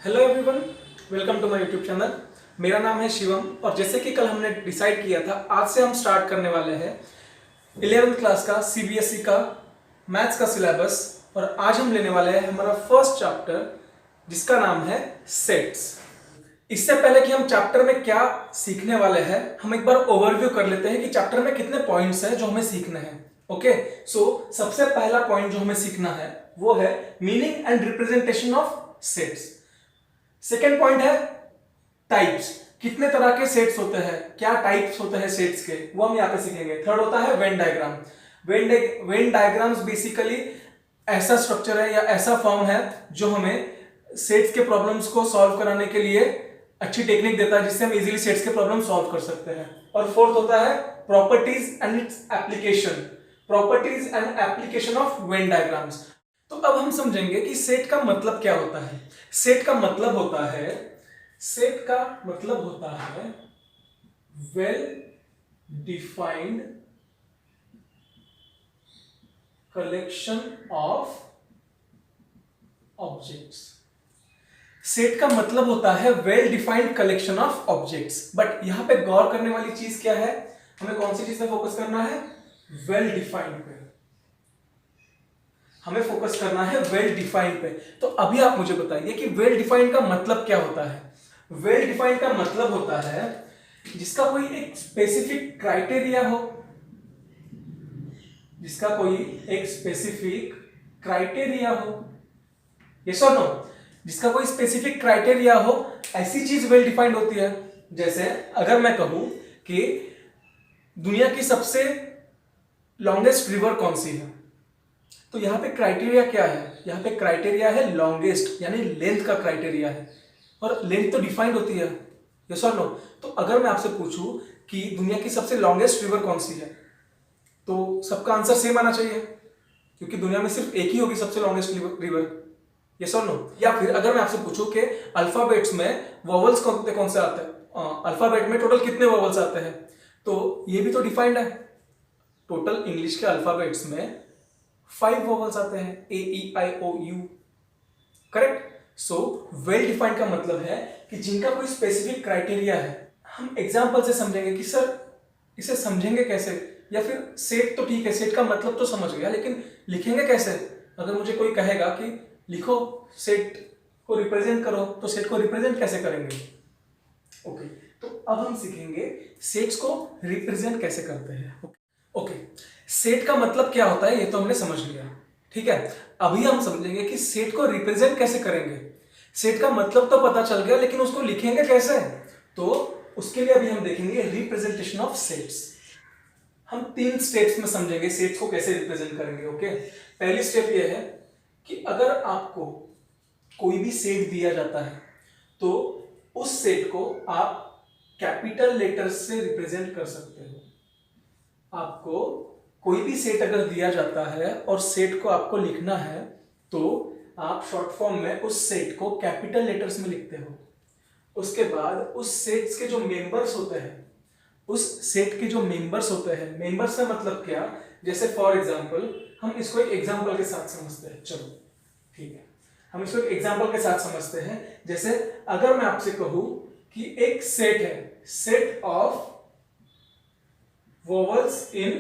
Hello everyone, welcome to my YouTube channel. मेरा नाम है शिवम और जैसे कि कल हमने डिसाइड किया था, आज से हम स्टार्ट करने वाले हैं 11th क्लास का सीबीएसई का मैथ्स का सिलेबस। और आज हम लेने वाले हैं हमारा फर्स्ट चैप्टर जिसका नाम है सेट्स। इससे पहले कि हम चैप्टर में क्या सीखने वाले हैं, हम एक बार ओवरव्यू कर लेते हैं कि चैप्टर में कितने पॉइंट्स हैं जो हमें सीखने हैं। ओके, सो सबसे पहला पॉइंट जो हमें सीखना है वो है meaning and representation of sets. Second point है टाइप्स, कितने तरह के सेट्स होते हैं, क्या टाइप्स होते हैं सेट्स के, वो हम यहाँ पे सीखेंगे। थर्ड होता है Venn diagram. Venn diagrams basically ऐसा स्ट्रक्चर है या ऐसा फॉर्म है जो हमें सेट्स के प्रॉब्लम्स को सॉल्व कराने के लिए अच्छी टेक्निक देता है, जिससे हम इजीली सेट्स के प्रॉब्लम सॉल्व कर सकते हैं। और फोर्थ होता है properties and its application, properties and application of Venn diagrams. तो अब हम समझेंगे कि सेट का मतलब क्या होता है। सेट का मतलब होता है well defined collection of objects. Set का मतलब होता है well defined collection of objects. But यहां पे गौर करने वाली चीज क्या है, हमें कौन सी चीज पे फोकस करना है? वेल डिफाइंड पे हमें फोकस करना है, वेल डिफाइंड पे। तो अभी आप मुझे बताइए कि वेल डिफाइंड का मतलब क्या होता है। वेल डिफाइंड का मतलब होता है जिसका कोई एक स्पेसिफिक क्राइटेरिया हो, जिसका कोई एक स्पेसिफिक क्राइटेरिया हो, यस और नो, जिसका कोई स्पेसिफिक क्राइटेरिया हो, ऐसी चीज वेल डिफाइंड होती है। जैसे अगर मैं कहूं कि दुनिया की सबसे लॉन्गेस्ट रिवर कौन सी है, तो यहां पे क्राइटेरिया क्या है? यहां पे क्राइटेरिया है लॉन्गेस्ट, यानी लेंथ का क्राइटेरिया है। और लेंथ तो डिफाइंड होती है, यस और नो। तो अगर मैं आपसे पूछूं कि दुनिया की सबसे लॉन्गेस्ट रिवर कौन सी है, तो सबका आंसर सेम आना चाहिए, क्योंकि दुनिया में सिर्फ एक ही होगी सबसे लॉन्गेस्ट रिवर, यस और नो। या फिर अगर मैं आपसे पूछूं कि अल्फाबेट्स में वोवल्स कौन से आते हैं, अल्फाबेट में टोटल कितने वोवल्स आते हैं, तो ये भी तो डिफाइंड है। टोटल इंग्लिश के अल्फाबेट्स में 5 वोवल्स आते हैं, A E I O U, correct. So well defined का मतलब है कि जिनका कोई स्पेसिफिक क्राइटेरिया है। हम एग्जांपल से समझेंगे कि सर इसे समझेंगे कैसे, या फिर सेट तो ठीक है, सेट का मतलब तो समझ गया, लेकिन लिखेंगे कैसे? अगर मुझे कोई कहेगा कि लिखो, सेट को रिप्रेजेंट करो, तो सेट को रिप्रेजेंट कैसे करेंगे? ओके, तो अब हम सीखेंगे सेट्स को रिप्रेजेंट कैसे करते हैं। ओके, सेट का मतलब क्या होता है ये तो हमने समझ लिया, ठीक है। अभी हम समझेंगे कि सेट को रिप्रेजेंट कैसे करेंगे। सेट का मतलब तो पता चल गया, लेकिन उसको लिखेंगे कैसे? तो उसके लिए अभी हम देखेंगे रिप्रेजेंटेशन ऑफ सेट्स। हम 3 स्टेप्स में समझेंगे सेट्स को कैसे रिप्रेजेंट करेंगे। ओके, पहली स्टेप ये है कि अगर आपको कोई भी सेट दिया जाता है, तो उस सेट को आप कैपिटल लेटर्स से रिप्रेजेंट कर सकते हो। आपको कोई भी सेट अगर दिया जाता है और सेट को आपको लिखना है, तो आप शॉर्ट फॉर्म में उस सेट को कैपिटल लेटर्स में लिखते हो। उसके बाद उस सेट्स के जो मेंबर्स होते हैं, मेंबर्स का मतलब क्या? जैसे फॉर एग्जांपल, हम इसको एक एग्जांपल के साथ समझते हैं। चलो ठीक है, हम इसको एक एग्जांपल के साथ समझते हैं। जैसे अगर मैं आपसे कहूं कि एक सेट है, set of vowels in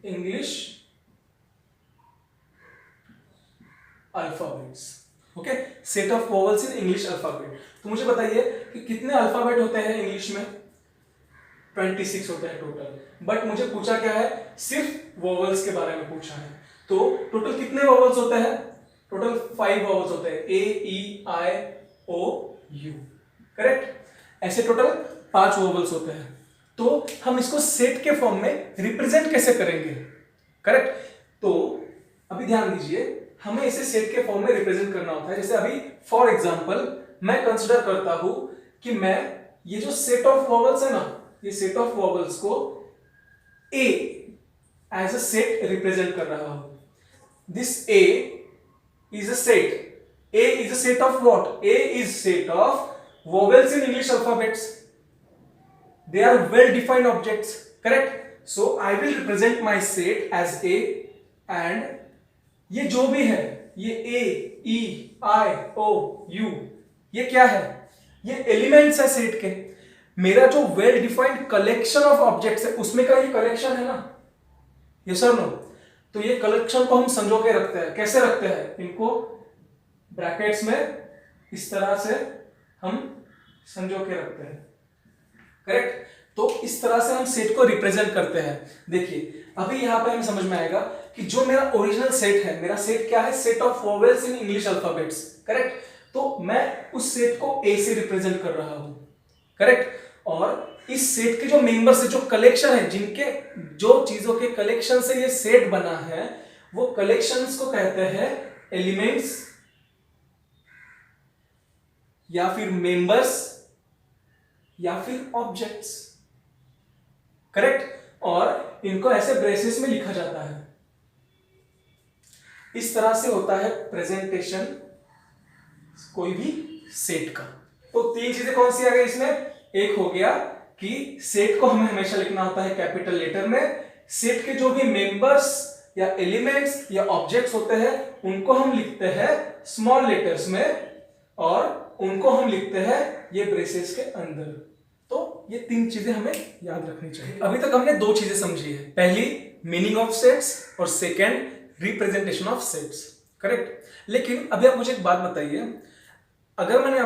English alphabets. Okay, set of vowels in English alphabet. तो मुझे बताइए कि कितने अल्फाबेट होते हैं इंग्लिश में? 26 होते हैं टोटल। बट मुझे पूछा क्या है? सिर्फ वोवल्स के बारे में पूछा है। तो टोटल कितने वोवल्स होते हैं? टोटल 5 वोवल्स होते हैं, A E I O U, correct. ऐसे टोटल 5 वोवल्स होते हैं। तो हम इसको सेट के फॉर्म में रिप्रेजेंट कैसे करेंगे? करेक्ट। तो अभी ध्यान दीजिए, हमें इसे सेट के फॉर्म में रिप्रेजेंट करना होता है। जैसे अभी फॉर एग्जांपल मैं कंसीडर करता हूं कि मैं ये जो सेट ऑफ वोवल्स है ना, ये सेट ऑफ वोवल्स को ए एज अ सेट रिप्रेजेंट कर रहा हूं। This A is a set. A is a set of what? A is set of vowels in English alphabets. They are well defined objects, correct? So I will represent my set as A, and ये जो भी है, ये ए, E, I, O, you, ये क्या है? ये elements है सेट के। मेरा जो well defined collection of objects है उसमें का ये कलेक्शन है ना, यस और नो? तो ये कलेक्शन को हम संजो के रखते हैं। कैसे रखते हैं? इनको ब्रैकेट्स में इस तरह से हम संजो के रखते हैं, करेक्ट? तो इस तरह से हम सेट को रिप्रेजेंट करते हैं। देखिए अभी यहां पे हमें समझ में आएगा कि जो मेरा ओरिजिनल सेट है, मेरा सेट क्या है? Set of vowels in English alphabets, correct? तो मैं उस सेट को ए से रिप्रेजेंट कर रहा हूं, करेक्ट? और इस सेट के जो मेंबर्स है, जो कलेक्शन है, जिनके जो चीजों के कलेक्शन से ये सेट बना है, वो कलेक्शंस को कहते हैं एलिमेंट्स या फिर मेंबर्स या फिर ऑब्जेक्ट्स, करेक्ट? और इनको ऐसे ब्रेसेस में लिखा जाता है। इस तरह से होता है प्रेजेंटेशन कोई भी सेट का। तो तीन चीजें कौन सी आ गई इसमें? एक हो गया कि सेट को हमें हमेशा लिखना होता है कैपिटल लेटर में। सेट के जो भी मेंबर्स या एलिमेंट्स या ऑब्जेक्ट्स होते हैं उनको हम लिखते हैं स्मॉल लेटर्स में, और उनको हम लिखते हैं ये ब्रेसेस के अंदर। तो ये तीन चीजें हमें याद रखनी चाहिए। अभी तक हमने दो चीजें समझी है, पहली मीनिंग ऑफ सेट्स और second representation of sets, correct? लेकिन अभी आप मुझे एक बात बताइए, अगर मैं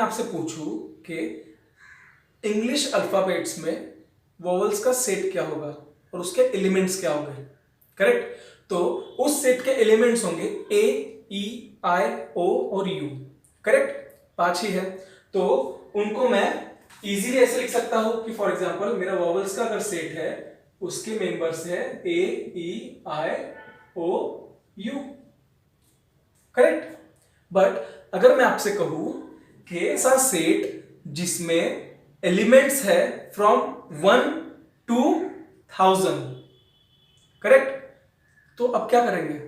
आपसे पूछूं कि इंग्लिश अल्फाबेट्स में वोवेल्स का सेट क्या होगा और उसके एलिमेंट्स क्या होंगे, करेक्ट? तो उस सेट के एलिमेंट्स होंगे ए, ई, आई, ओ और यू, करेक्ट? 5 ही है। तो उनको मैं इजीली ऐसे लिख सकता हूं कि फॉर एग्जांपल मेरा वोवेल्स का अगर सेट है, उसके मेंबर्स है ए, E, I, O, U, correct? But अगर मैं आपसे कहूं कि ऐसा सेट जिसमें एलिमेंट्स है फ्रॉम 1 to 1000, करेक्ट? तो अब क्या करेंगे?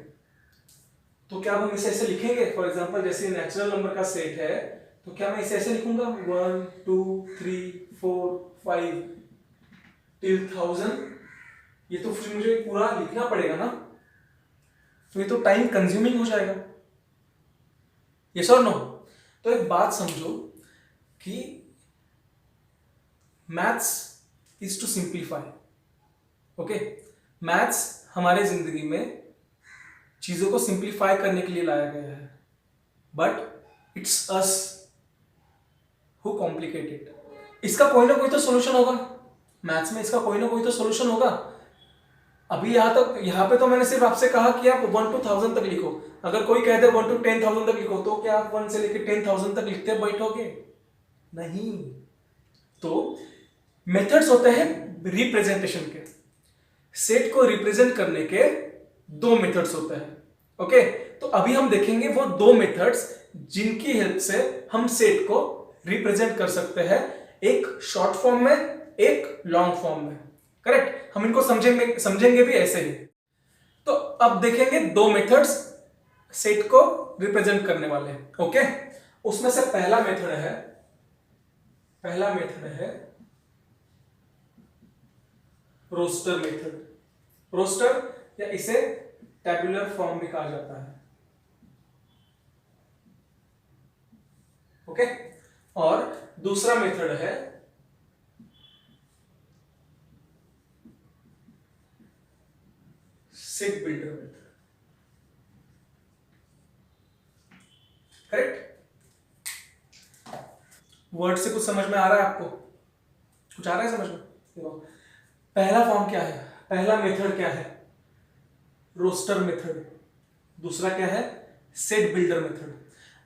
तो क्या हम इसे ऐसे लिखेंगे? फॉर एग्जांपल जैसे नेचुरल नंबर का सेट है, तो क्या मैं इसे ऐसे लिखूंगा 1 2 3 4 5 till 1000? ये तो फिर मुझे पूरा लिखना पड़ेगा ना, तो ये तो टाइम कंज्यूमिंग हो जाएगा, यस और नो? तो एक बात समझो कि maths is to simplify, okay? Maths हमारे जिंदगी में चीजों को सिंप्लीफाई करने के लिए लाया गया है, but it's us who complicate it. इसका कोई ना कोई तो सोल्यूशन होगा, मैथ्स में इसका कोई ना कोई तो सोल्यूशन होगा। अभी यहां पे तो मैंने सिर्फ आपसे कहा कि आप 1 to 1000 तक लिखो। अगर कोई कहते 1 to 10,000 तक लिखो, तो क्या आप 1 से लेकर 10,000 तक लिखते बैठोगे? नहीं। तो मेथड्स होते हैं रिप्रेजेंटेशन के। सेट को रिप्रेजेंट करने के 2 मेथड्स होते हैं, ओके? तो अभी हम देखेंगे वो 2 मेथड्स जिनकी हेल्प से हम सेट को रिप्रेजेंट कर सकते हैं, एक शॉर्ट फॉर्म में, एक लॉन्ग फॉर्म में, करेक्ट? हम इनको समझेंगे भी ऐसे ही। तो अब देखेंगे 2 मेथड्स सेट को रिप्रेजेंट करने वाले हैं, ओके? उसमें से पहला मेथड है रोस्टर मेथड। रोस्टर या इसे टेबुलर फॉर्म भी कहा जाता है, ओके? और दूसरा मेथड है set builder method, correct? Word से कुछ समझ में आ रहा है आपको? कुछ आ रहा है समझ में? देखो, पहला फॉर्म क्या है, पहला मेथड क्या है? Roster method. दूसरा क्या है? Set builder method.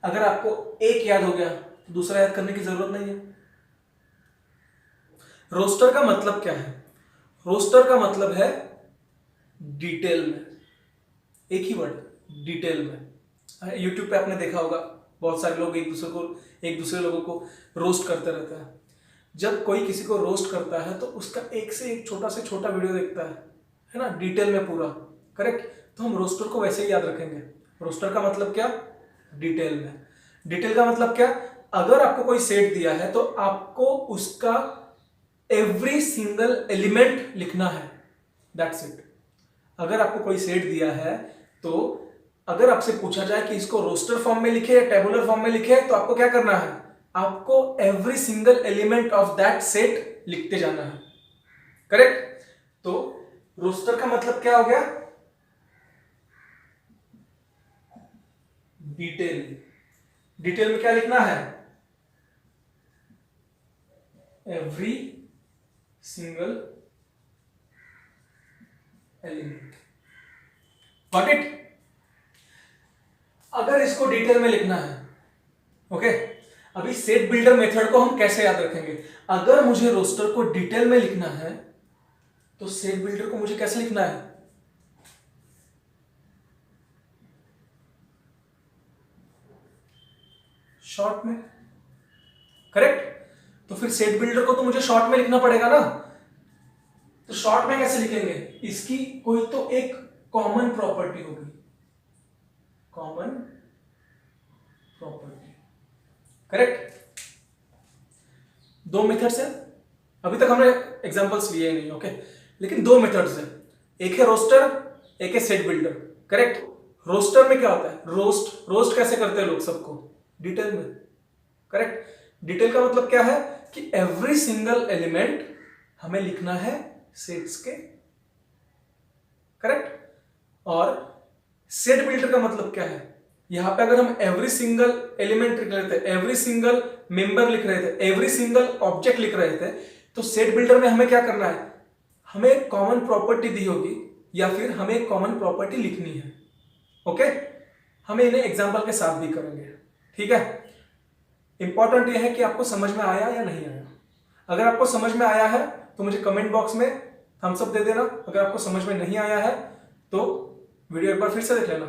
अगर आपको एक याद हो गया तो दूसरा याद करने की जरूरत नहीं है। रोस्टर का मतलब क्या है? रोस्टर का मतलब है डिटेल में, एक ही वर्ड, डिटेल में। यूट्यूब पे आपने देखा होगा बहुत सारे लोग एक दूसरे लोगों को रोस्ट करते रहता है। जब कोई किसी को रोस्ट करता है तो उसका एक से एक छोटा से छोटा वीडियो देखता है ना, डिटेल में पूरा, करेक्ट? तो हम रोस्टर को वैसे ही याद रखेंगे। रोस्टर का मतलब क्या? डिटेल में। डिटेल का मतलब क्या? अगर आपको कोई सेट दिया है तो आपको उसका एवरी सिंगल एलिमेंट लिखना है, दैट्स इट। अगर आपको कोई सेट दिया है तो अगर आपसे पूछा जाए कि इसको रोस्टर फॉर्म में लिखे या टेबुलर फॉर्म में लिखे, तो आपको क्या करना है, आपको every single element of that set लिखते जाना है, करेक्ट। तो रोस्टर का मतलब क्या हो गया, डिटेल। डिटेल में क्या लिखना है, every single element, got it. अगर इसको डिटेल में लिखना है, ओके, अभी सेट बिल्डर मेथड को हम कैसे याद रखेंगे, अगर मुझे रोस्टर को डिटेल में लिखना है तो सेट बिल्डर को मुझे कैसे लिखना है, शॉर्ट में, करेक्ट। तो फिर सेट बिल्डर को तो मुझे शॉर्ट में लिखना पड़ेगा ना, तो शॉर्ट में कैसे लिखेंगे, इसकी कोई तो एक कॉमन प्रॉपर्टी होगी, कॉमन प्रॉपर्टी, करेक्ट। दो मेथड्स हैं, अभी तक हमने एग्जांपल्स लिए नहीं, ओके, लेकिन दो मेथड्स हैं, एक है रोस्टर, एक है सेट बिल्डर, करेक्ट। रोस्टर में क्या होता है, रोस्ट कैसे करते हैं लोग सबको, डिटेल में, करेक्ट। डिटेल का मतलब क्या है कि एवरी सिंगल एलिमेंट हमें लिखना है सेट्स के, करेक्ट। और सेट बिल्डर का मतलब क्या है, यहां पे अगर हम एवरी सिंगल एलिमेंट लिख रहे थे, एवरी सिंगल मेंबर लिख रहे थे, एवरी सिंगल ऑब्जेक्ट लिख रहे थे, तो सेट बिल्डर में हमें क्या करना है, हमें एक कॉमन प्रॉपर्टी दी होगी या फिर हमें एक कॉमन प्रॉपर्टी लिखनी है, ओके। हमें इन्हें एग्जांपल के साथ भी करेंगे, ठीक है। इंपॉर्टेंट यह है कि आपको समझ में आया या नहीं आया। अगर आपको समझ में आया है तो मुझे कमेंट बॉक्स में थम्स अप दे देना, अगर आपको समझ में नहीं आया है तो वीडियो एक बार फिर से देख लेना।